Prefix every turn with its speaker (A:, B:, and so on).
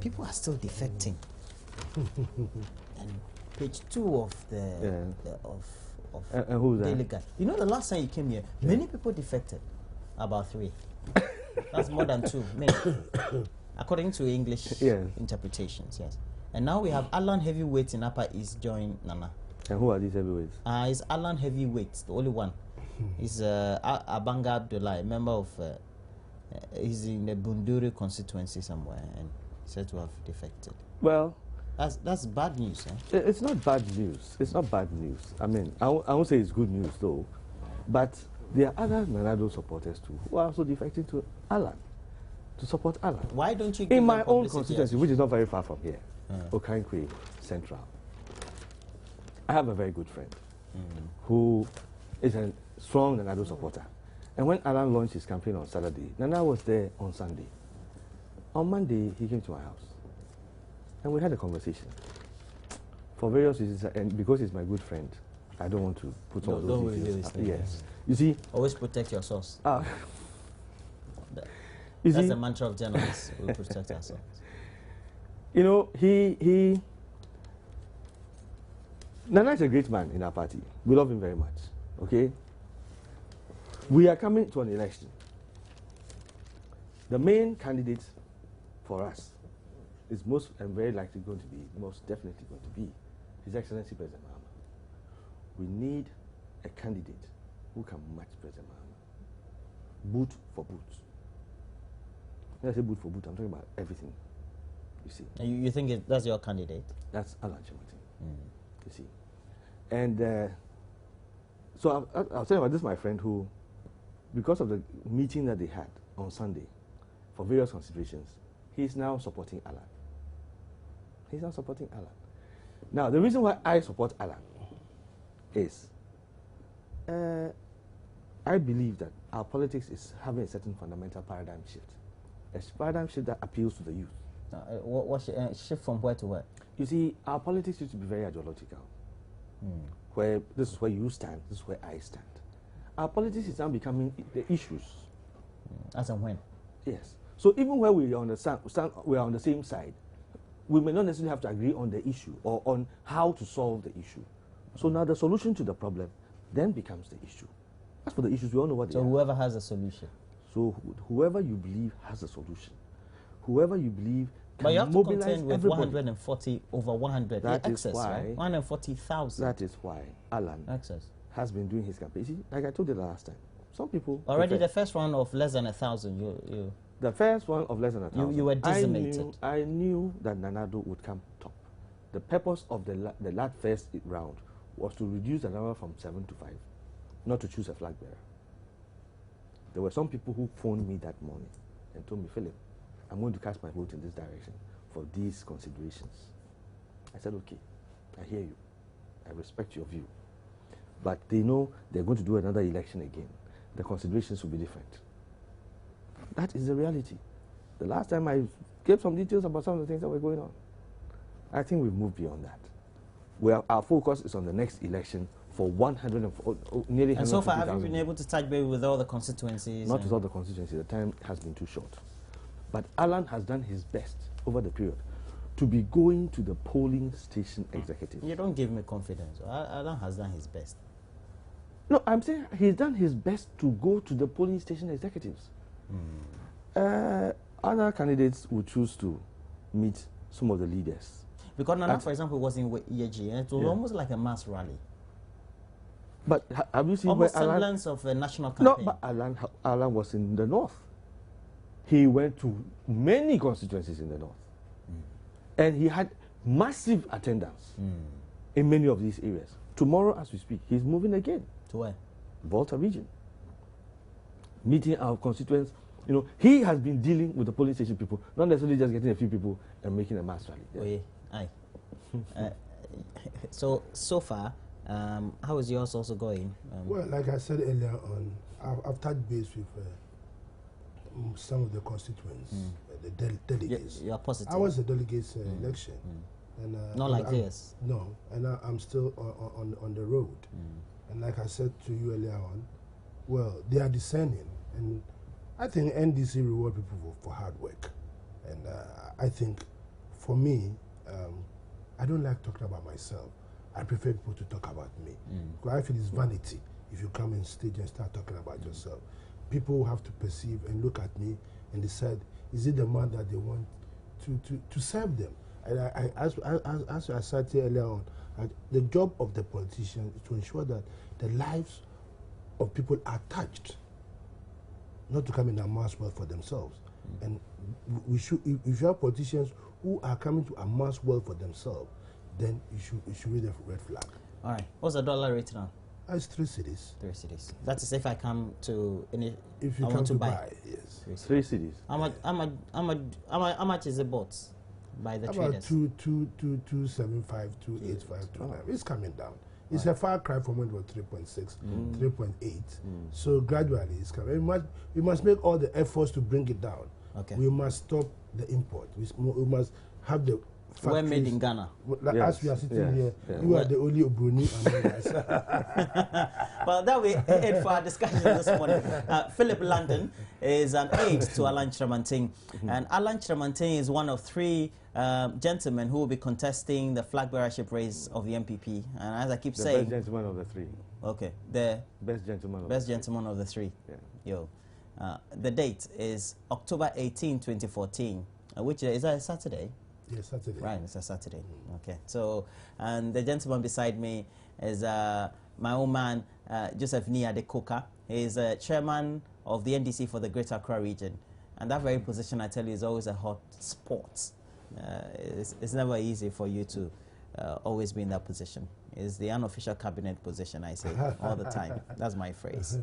A: people are still defecting. And page 2 of the
B: who's
A: Daily
B: that?
A: Guide. You know, the last time you came here, many people defected. About 3. That's more than 2. Many. According to English interpretations, yes. And now we have Alan Heavyweight in Upper East join Nana.
B: And who are these heavyweights?
A: It's Alan Heavyweight, the only one. He's Abanga Abdullah, a member of. He's in the Bunduri constituency somewhere, and said to have defected.
B: Well,
A: that's bad news.
B: It's not bad news. It's not bad news. I mean, I won't say it's good news though, but there are other Nanado supporters too who are also defecting to Alan, to support Alan.
A: Why don't you? Give
B: in my own constituency, which is not very far from here, Okankwe Central, I have a very good friend who is a strong Nanado supporter. And when Alan launched his campaign on Saturday, Nana was there on Sunday. On Monday, he came to my house. And we had a conversation. For various reasons, and because he's my good friend, I don't want to put all those details. Yes. You see?
A: Always protect your source.
B: That's
A: the mantra of journalists. We protect ourselves.
B: You know, Nana is a great man in our party. We love him very much. Okay? We are coming to an election. The main candidate for us is most and very likely going to be, most definitely going to be, His Excellency President Mahama. We need a candidate who can match President Mahama. Boot for boot. When I say boot for boot, I'm talking about everything. You see.
A: And you think that's your candidate?
B: That's Alan Chemartin. You see. And so I'll tell you about this, my friend, who, because of the meeting that they had on Sunday, for various considerations, he's now supporting Alan. He's now supporting Alan. Now, the reason why I support Alan is I believe that our politics is having a certain fundamental paradigm shift. A paradigm shift that appeals to the youth.
A: What shift from where to where?
B: You see, our politics used to be very ideological. Where this is where you stand, this is where I stand. Our politics is now becoming the issues.
A: As and when?
B: Yes. So even where we are on the same side, we may not necessarily have to agree on the issue or on how to solve the issue. So now the solution to the problem then becomes the issue. As for the issues, we all know what they are.
A: So whoever has a solution.
B: So whoever you believe has a solution, whoever you believe can
A: but you have to
B: mobilize
A: contend with
B: everybody.
A: 140 over 100
B: that
A: excess,
B: is why,
A: right? 140,000.
B: That is why Alan
A: access
B: has been doing his campaign. See, like I told you the last time, some people
A: already the first one of less than 1,000.
B: The first one of less than 1,000.
A: You were decimated.
B: I knew that Nanado would come top. The purpose of the last first round was to reduce the number from 7 to 5, not to choose a flag bearer. There were some people who phoned me that morning and told me, Philip, I'm going to cast my vote in this direction for these considerations. I said, okay, I hear you. I respect your view. But they know they're going to do another election again. The considerations will be different. That is the reality. The last time I gave some details about some of the things that were going on. I think we've moved beyond that. Our focus is on the next election for nearly 150,000.
A: And so far, have you been able to touch base with all the constituencies?
B: Not with all the constituencies. The time has been too short. But Alan has done his best over the period to be going to the polling station executives.
A: You don't give me confidence. Alan has done his best.
B: No, I'm saying he's done his best to go to the polling station executives. Other candidates would choose to meet some of the leaders.
A: Because Nana, for example, was in EAG, and it was almost like a mass rally.
B: But have you seen
A: almost
B: where Alan...
A: semblance of a national campaign.
B: No, but Alan was in the north. He went to many constituencies in the north. And he had massive attendance in many of these areas. Tomorrow, as we speak, he's moving again.
A: To where?
B: Volta region. Meeting our constituents. You know, he has been dealing with the polling station people, not necessarily just getting a few people and making a mass rally.
A: Yeah. Oh, yeah. Aye. So far, how is yours also going?
C: Well, like I said earlier on, I've touched base with some of the constituents, the delegates.
A: You're positive.
C: I was the delegates election. And,
A: not like this.
C: No, and I'm still on the road. And like I said to you earlier on, well, they are discerning, and I think NDC reward people for hard work, and I think for me, I don't like talking about myself. I prefer people to talk about me. Because I feel it's vanity if you come on stage and start talking about yourself. People have to perceive and look at me and decide, is it the man that they want to serve them? And as I said here earlier on, the job of the politician is to ensure that the lives of people are touched, not to come in and amass wealth for themselves. And we should, if you have politicians who are coming to amass wealth for themselves, then you should read a red flag.
A: All right. What's the dollar rate now?
C: It's 3 cities.
A: 3 cities. That is if I come to any.
C: If you
A: I
C: come
A: want to
C: buy, yes.
B: 3 cities.
A: How much is it bought by the
C: about
A: traders?
C: 275, 285, 290. It's coming down. It's a far cry from when it was 3.6, 3.8. So gradually it's coming. We must make all the efforts to bring it down.
A: Okay.
C: We must stop the import. We must have the factories.
A: We're made in Ghana.
C: Like as we are sitting here, you are the only Obroni among us.
A: Well, that will it for our discussion this morning. Philip London is an aide to Alan Tremantin. And Alan Tremantin is one of 3 gentlemen who will be contesting the flag bearership race of the NPP. And as I keep saying...
B: The best gentleman of the 3.
A: Okay. The
B: best gentleman
A: of the 3.
B: Yeah.
A: Yo. The date is October 18, 2014, which is that a Saturday?
C: Yes, Saturday.
A: Right, it's a Saturday. Okay. So, and the gentleman beside me is my old man, Joseph Nia de Koka. He is chairman of the NDC for the Greater Accra region. And that very position, I tell you, is always a hot spot. It's never easy for you to always be in that position. It's the unofficial cabinet position, I say, all the time. That's my phrase.